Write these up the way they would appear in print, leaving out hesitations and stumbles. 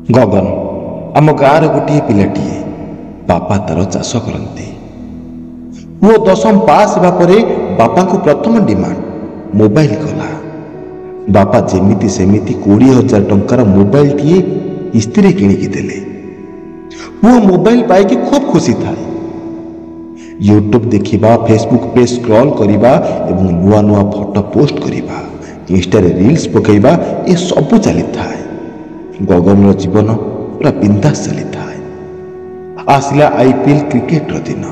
गगन आम गाँव गोटे पिलाटीए बापा तार चाष करती। पुओ 10वीं पास हेबा परे बापा को प्रथम डिमांड मोबाइल कला। बापा जेमिति सेमिति 20,000 टंकार मोबाइल टीए किस्ती किणिकी देले। पुओ मोबाइल पाई खूब खुशी थाए। यूट्यूब देखिबा, फेसबुक पे स्क्रॉल करिबा एवं नुआ नुआ फोटो पोस्ट करिबा, इंस्टा रे रील्स पकेइबा, ये सब चली थाए। गगन जीवन पूरा बिंदास चली थाए। आसला आईपीएल क्रिकेट दिन।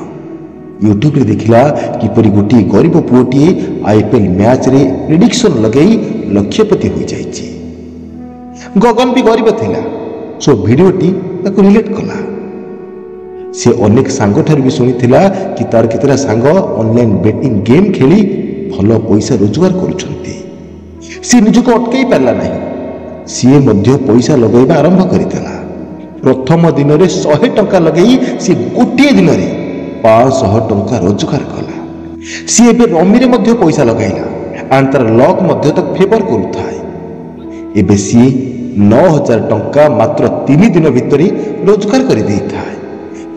यूट्यूब रे देखिला किपरि गोटी गरीब पुओटी आईपीएल मैच रे प्रेडिक्शन लगई लक्ष्यपति हो जाइछि। गगन भी गरीब थिला, सो वीडियोटी ताको रिलेट कला। से अनेक सांग ठार भी सुनिथिला कि तार केतरा सांग ऑनलाइन बेटिंग गेम खेली भलो पैसा रोजगार करुछंती। से निजको अटकई पारला नहीं। सी मध्य पैसा लगेबा आरंभ करितला। प्रथम दिन रे 100 टंका लगई सी गोटे दिन रे 500 टंका रोजगार कला। सी एबे रमी रे मध्य पैसा लगाइला। आंतर लक मध्य तक फेवर करुथाय। एबे सी 9,000 टंका मात्र 3 दिन भितरी रोजगार करि देइथाय।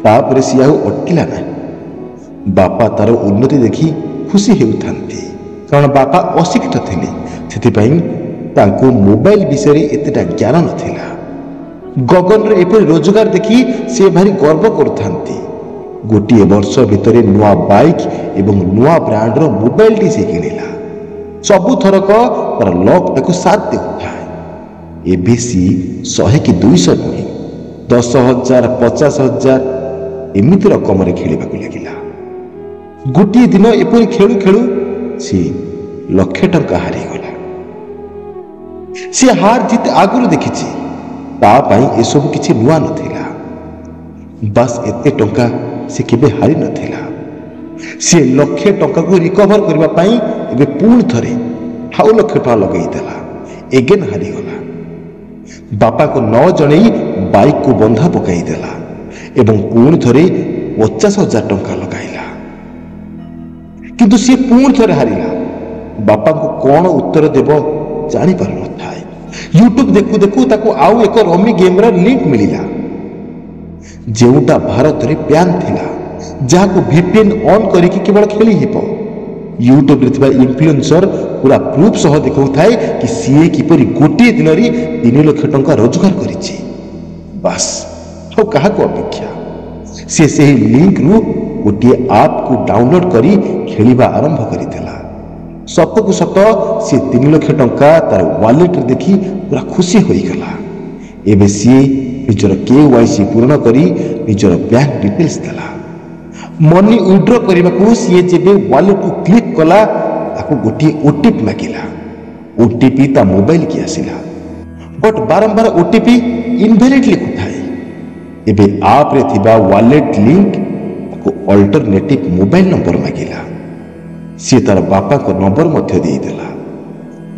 तापरे सी आउ अटकिला नहीं। बापा तार उन्नति देखि खुशी हेउथांती, कारण बापा अशिक्षित थिले। सेथिपई तांको मोबाइल विषय एतेटा ज्ञान नथिला। गगन रे एपरि रोजगार देखि से भारी गर्व करुथांती। गोटे वर्ष भितर नुआ बाइक एवं नुआ ब्रांड रो मोबाइल टी से किनिला। सबु थरक पर लक ताको साथ देउथाय। एबे सी 100 कि 200 नुहे 10,000 50,000 एमिति रकम रे खेलिबाकु लागिला। गोटे दिन एपरि खेलु खेलु सी 1,00,000 टंका हारी गला। से हार जीत आगुरु देखिछि, ता पाई ए सब किछि नुआ नथिला। बस एते टंका से केबे हारी नथिला। से 1,00,000 टंका को रिकवर करबा पाई एबे पूर्ण थरे 1,00,000 टंका लगेई देला। एगेन हारी गला। बापा को न जणई बाइक को बंधा पकाई देला एवं पूर्ण थरे 50,000 टंका लगाइला। किंतु से पूर्ण थरे हारिला। बापा को कौन उत्तर देव जानी पार नथाय। यूट्यूब देखु देखु ताको आउ एक रमी गेम रा लिंक मिलिला, जेउटा भारत रे बैन थिला, जाको VPN ऑन करिकि केवल खेली हिपो। यूट्यूब रे थिबा इन्फ्लुएंसर पूरा प्रूफ सह देखौथाय कि सीए किपरि गोटे दिन रे 3,00,000 टंका रोजगार करिछि। बस तो कहा को अपेक्षा से सही लिंक रु गोटे ऐप को डाउनलोड करी खेलिबा आरंभ करितला। सत को सत से 3,00,000 टंका तार वॉलेट रे देखि पूरा खुशी होई गला। एबे सी निजर KYC पूर्ण करी निजर बैंक डिटेल्स देला। मनी विड्रॉ करबा को सी जेबे वॉलेट को क्लिक कला, ताको गोटे ओटीपी मागिला। ओटीपी ता मोबाइल की आसिला, बट बारंबार ओटीपी इनवैलिड लिखुथाय। एबे आप रे थिबा वॉलेट लिंक को अल्टरनेटिव मोबाइल नंबर मागिला। सी तार बापा को नंबर मध्य देई देला।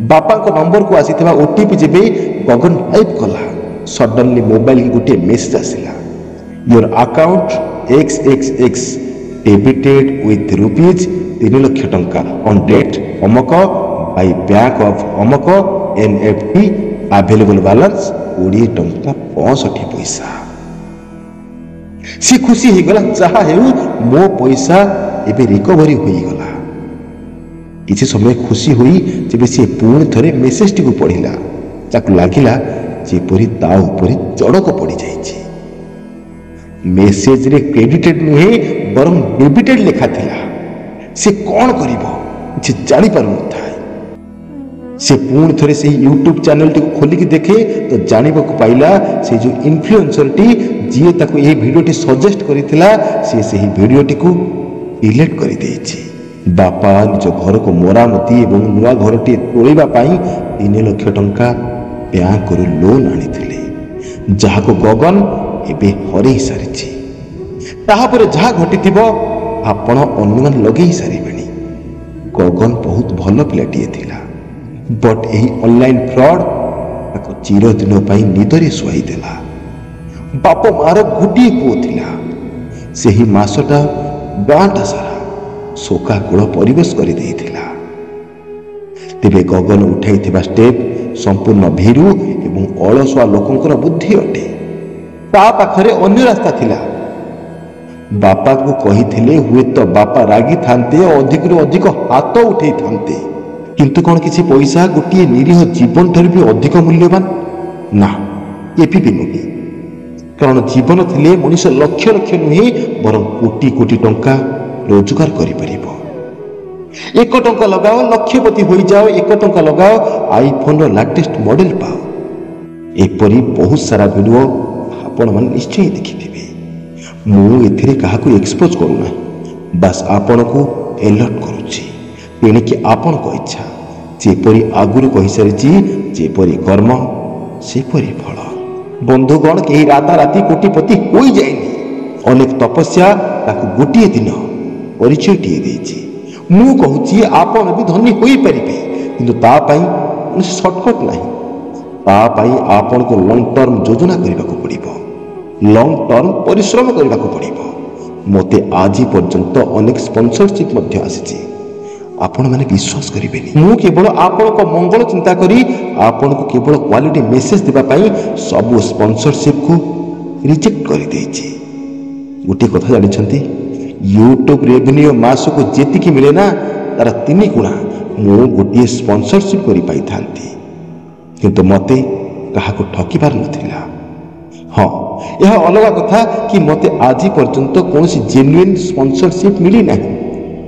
बापा को नंबर को आसीथिबा ओटीपी जेबे गगन टाइप कला, सडनली मोबाइल की गोटे मेसेज आसिला। Your account XXX debited with rupees 3,00,000 टंका ऑन डेट अमक बाय बैंक ऑफ अमक NFT अवेलेबल बैलेंस 20 टंका 65 पैसा। सी खुशी ही गला। जहा हेउ मो पैसा एबे रिकवरी होई गला। किछि समय खुशी होई जेबे से पूर्ण थरे मेसेज टी को पढिला, ताकु लागिला जेपरि ता ऊपर चड़क पड़ी जाइछि। मेसेज रे क्रेडिटेड नुहे बरम डेबिटेड लिखा थिला। से कोन करिवो किछि जानि पारु नथाय। से पूर्ण थरे से यूट्यूब चैनल टी को खोली की देखे तो जानिबा को पाइला से जो इन्फ्लुएंसर टी जिए ताको ए वीडियो टी सजेस्ट करिथिला, से सही वीडियो टी को डिलीट करि देछि। बापा निज घर को मरामती एवं नुआ घर टी तोड़िबा पाई 3,00,000 टंका बैंक रो लोन आनिथिले, जहा को गगन एबे हरै सारिछि। ताहा पर जहा घटिथिबो आपण अनुमान लगेई सारिबेनी। गगन बहुत भलो पिलाटिए थिला, बट एही ऑनलाइन फ्रॉड ताको चिर दिन पाई निदरे सुहाई देला। बाप मार गोटे पुओ थिला। सेही मासटा गाँटा सारा शोकाकूल परिवेश कर तेबे गगन उठाई स्टेप संपूर्ण भीरु एवं अलसुआ लोकंकर बुद्धि अटे। ता पाखरे अन्य रास्ता थिला। बापा को कही हुए तो बापा रागी थांते अधिक अधिक हाथ उठे थांते, किंतु कौन किसी पैसा गोटे निरीह जीवन ठाରୁ भी अधिक मूल्यवान ना, एपी भी नुहे। कारण जीवन थिले मनुष्य लक्ष लक्ष नुहे बरं कोटी कोटी टंका रोजगार करि परिबो। 1 टंका लगाओ लक्षपति हो जाओ, 1 टंका लगाओ आईफोन लेटेस्ट मॉडल पाओ। एपरी बहुत सारा वीडियो आपण मन निश्चय देखिथिबे। मु एथिरे काहाकू एक्सपोज करूना, बस आपण को अलर्ट करूची। तेणिकी आपण को इच्छा जेपरी आगुरी कहि सारिची, जेपरी कर्म सेपरी फल। बंधुगण केही राताराति कोटिपति हो जाएनी। अनेक तपस्या ताकू गोटे दिन परिचयटिए देछि। मु कहूची आपण भी धनी होई परिबे, किंतु ता पई शॉर्टकट नाही। ता पई आपण को लॉन्ग टर्म योजना करबा को पड़िबो, लॉन्ग टर्म परिश्रम करबा को पड़िबो। मते आजि पर्यंत अनेक स्पॉन्सरशिप मध्य आसीछि। आपण माने विश्वास करिबेनी, मु केवल आपण को मंगल चिंता करी आपण को केवल क्वालिटी मेसेज देबा पई सब स्पॉन्सरशिप को रिजेक्ट करि देछि। गोटे कथा जानिछंती, यूट्यूब रेवेन्यू मास को जेतिकी मिले ना तार 3 गुणा मु गोटे स्पॉन्सरशिप करि पाई थांती, किंतु मते कहा को ठकिबार नथिला। हाँ, यह अलग कथा कि मते आजि पर्यंत कोनोसी जेन्युइन स्पॉन्सरशिप मिली नाही।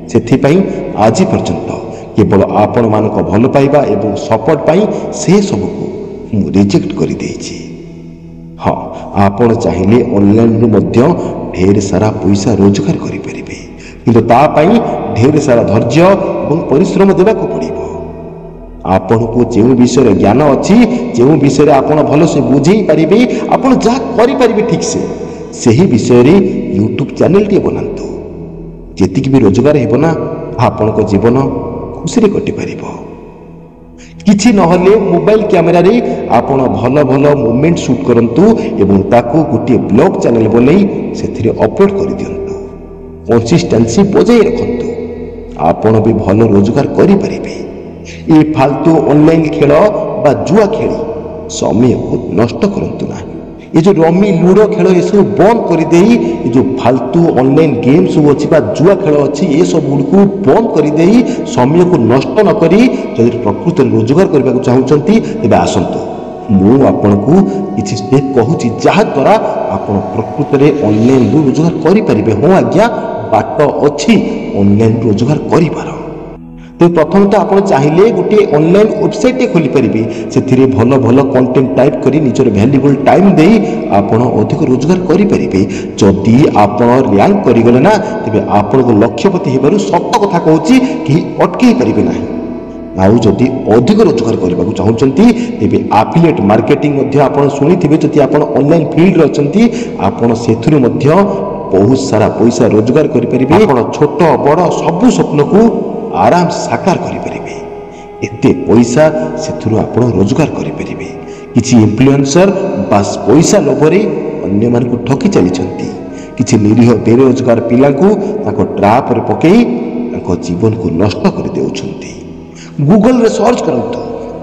सेथिपाई आजि पर्यंत केवल आपण मानक भल पाइबा एवं सपोर्ट पाई से सब को मु रिजेक्ट करि देछि। हाँ, आपण चाहिए ऑनलाइन रु मध्य ढेर सारा पैसा रोजगार करि परिबे, किंतु ता पाई ढेर सारा धैर्य एवं परिश्रम देबा को पड़िबो। आपण को जे विषय ज्ञान अछि, जे विषय आपण भल से बुझे पारिबे, आपण जा करि परिबे ठीक से सही विषय रे यूट्यूब चैनल टी बनांतु। जेतिक भी रोजगार हेबो ना, आपण को जीवन खुशी रे कटि परिबो। किछि नहले मोबाइल कैमेरा रे आपण भल भल मोमेंट शूट करंतु एवं ताको गोटे ब्लॉग चैनल बनै सेथिरे अपलोड करि दियंतु। कंसिस्टेंसी बजाय रखंतु, आपण भी भल रोजगार करि परिबे। ए फालतू ऑनलाइन खेल बा जुआ खेली समय को नष्ट करंतु ना। ये जो रमी लूडो खेल ये सब बंद कर दे, ये जो फालतू ऑनलाइन गेम सब अच्छी जुआ खेल अच्छी ये सब गुड़ बंद कर दे समय को नष्ट न करी जदि प्रकृत रोजगार करने को चाहते तेज आसतु। मु आपन को किसी स्टेप कहूँ जहाँ द्वारा आप प्रकृत में ऑनलाइन रोजगार करें। हाँ आज्ञा, बाट अच्छी ऑनलाइन रोजगार कर। तो प्रथम तो आप चाहिए गोटे ऑनलाइन वेबसाइट खोली पारे, से भल भल कंटेंट टाइप करी निजर वैल्यूएबल टाइम दे आप अधिक रोजगार करें। जदि आप रैंक करगले ना तेज आप लक्ष्यपति होबार सत कथा कहूँ कि अटकई पारे ना। आउ जदि अधिक रोजगार करने को चाहते तेज एफिलिएट मार्केटिंग आप शुणी जदि आप ऑनलाइन फील्ड अच्छी आपड़ से बहुत सारा पैसा रोजगार करें। छोट बड़ सबू स्वप्न को आराम साकार करें। एते पैसा से आप रोजगार करें। किसी इन्फ्लुएंसर बास पैसा लोभरे अन्य मान को ठकी चली, किसी निरीह बेरोजगार पिला को ट्राप पकई जीवन को नष्ट कर देउछंती। गूगल रे सर्च करंतु,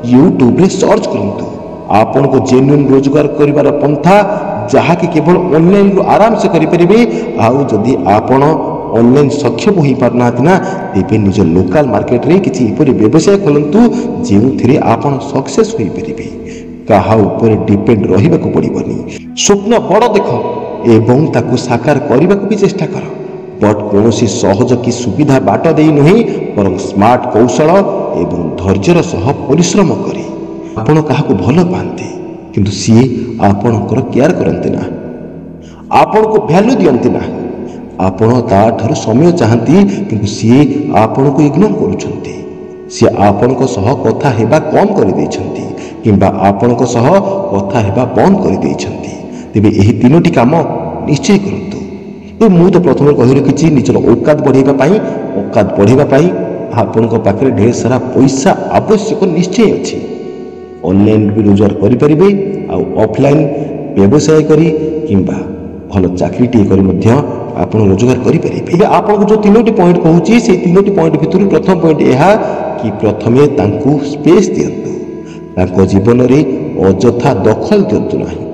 यूट्यूब रे सर्च करंतु, आपन को जेन्युइन रोजगार करिवार पंथा जहा कि केवल ऑनलाइन रो आराम से करि परिबे। आउ जदि आपन ऑनलाइन सक्षम हो पारना ना तेबे निज लोकल मार्केट रे किछि इपरि व्यवसाय खोलंतु जेउथिरे आपन सक्सेस होई परिबे। काहा ऊपर डिपेंड रहिबा को पड़िबनी। स्वप्न बड़ देख एवं ताकू साकार करबा को भी चेष्टा कर, बट कौनसी सहज की सुविधा बाट दे नुहे बरं स्मार्ट कौशल एवं धैर्यर सह परिश्रम करी आपण काहाकू भल पाते, किंतु सी आपणकर केयर करते ना, आपण को वैल्यू दियंती ना। आपण ताठार समय चाहती किंतु सी आपण को इग्नोर करुछंती। सी आपण को सह कथा हेबा कम कर देछंती किंबा आपण को सह कथा हेबा बंद कर देछंती। तेबे एही तीनोटी काम निश्चय करंतु। मु तो प्रथम कहि रखिछि निजर औकात बढ़ाइबा पई, औकात बढ़ाइबा पई आपण को पाखरे ढेर सारा पैसा आवश्यक निश्चय अछि। ऑनलाइन भी रोजगार करि परिबे, आ ऑफलाइन व्यवसाय करी किंबा भल चाकरी टी करी मध्य आपण रोजगार करि परिबे। एबे आपण को जो तीनोटी पॉइंट कहूची से तीनोटी पॉइंट भितर प्रथम पॉइंट एहा कि प्रथमे तांकू स्पेस दियंतु, ତାଙ୍କ ଜୀବନରେ ଅଯଥା ଦଖଲ ଦିଅନ୍ତୁ ନାହିଁ।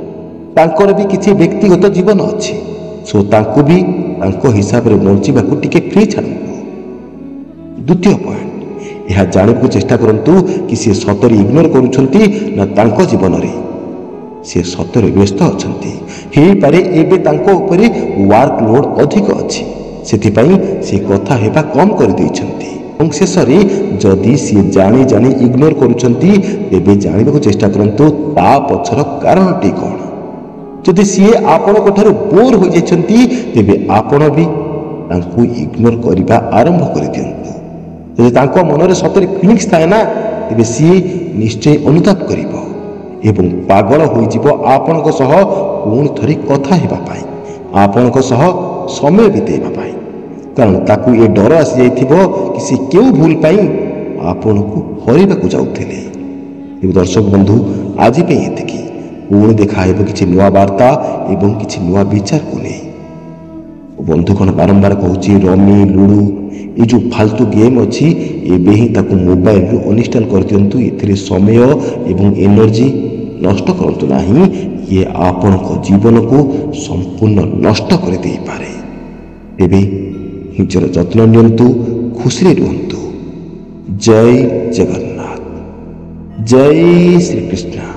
ତାଙ୍କର ବି କିଛି ବ୍ୟକ୍ତିଗତ ଜୀବନ ଅଛି, ସୋ ତାଙ୍କୁ ବି ତାଙ୍କ ହିସାବରେ ବଞ୍ଚିବାକୁ ଟିକେ ଫ୍ରି ଛାଡ଼ନ୍ତୁ। ଦ୍ୱିତୀୟ ପଏଣ୍ଟ, ଏହା ଜାଣିବାକୁ ଚେଷ୍ଟା କରନ୍ତୁ କି ସେ ସତରେ ଇଗ୍ନୋର କରୁଛନ୍ତି ନା ତାଙ୍କ ଜୀବନରେ ସେ ସତରେ ବ୍ୟସ୍ତ ଅଛନ୍ତି। ହେଇପାରେ ଏବେ ତାଙ୍କ ଉପରେ ୱାର୍କ ଲୋଡ୍ ଅଧିକ ଅଛି, ସେଥିପାଇଁ ସେ କଥା ହେବା କମ୍ କରିଦେଇଛନ୍ତି। ଏବଂ ଶେଷରେ ଯଦି ସିଏ ଜାଣି ଜାଣି ଇଗ୍ନୋର କରୁଛନ୍ତି ତେବେ ଜାଣିବାକୁ ଚେଷ୍ଟା କରନ୍ତୁ ତା ପଛର କାରଣଟି କ'ଣ। ଯଦି ସିଏ ଆପଣଙ୍କ ଠାରୁ ବୋର୍ ହୋଇଯାଇଛନ୍ତି ତେବେ ଆପଣ ବି ତାଙ୍କୁ ଇଗ୍ନୋର କରିବା ଆରମ୍ଭ କରିଦିଅନ୍ତୁ। ଯଦି ତାଙ୍କ ମନରେ ସତରେ ଫିଲିଂସ୍ ଥାଏ ନା, ତେବେ ସିଏ ନିଶ୍ଚୟ ଅନୁତାପ କରିବ ଏବଂ ପାଗଳ ହୋଇଯିବ ଆପଣଙ୍କ ସହ ପୁଣି ଥରେ କଥା ହେବା ପାଇଁ, ଆପଣଙ୍କ ସହ ସମୟ ବିତେଇବା ପାଇଁ। କାରଣ ତାକୁ ଏ ଡର ଆସିଯାଇଥିବ କି ସେ କେଉଁ ଭୁଲ ପାଇଁ ଆପଣଙ୍କୁ ହରାଇବାକୁ ଯାଉଥିଲେ। ତେବେ ଦର୍ଶକ ବନ୍ଧୁ, ଆଜି ପାଇଁ ଏତିକି। ପୁଣି ଦେଖା ହେବ କିଛି ନୂଆ ବାର୍ତ୍ତା ଏବଂ କିଛି ନୂଆ ବିଚାରକୁ ନେଇ। ବନ୍ଧୁଗଣ, ବାରମ୍ବାର କହୁଛି, ରମି, ଲୁଡୁ, ଏ ଯେଉଁ ଫାଲତୁ ଗେମ୍ ଅଛି ଏବେ ହିଁ ତାକୁ ମୋବାଇଲରୁ ଅନଇନଷ୍ଟଲ କରିଦିଅନ୍ତୁ। ଏଥିରେ ସମୟ ଏବଂ ଏନର୍ଜି ନଷ୍ଟ କରନ୍ତୁ ନାହିଁ, ଇଏ ଆପଣଙ୍କ ଜୀବନକୁ ସମ୍ପୂର୍ଣ୍ଣ ନଷ୍ଟ କରିଦେଇପାରେ। ତେବେ ନିଜର ଯତ୍ନ ନିଅନ୍ତୁ, ଖୁସିରେ ରୁହନ୍ତୁ। ଜୟ ଜଗନ୍ନାଥ, ଜୟ ଶ୍ରୀକୃଷ୍ଣ।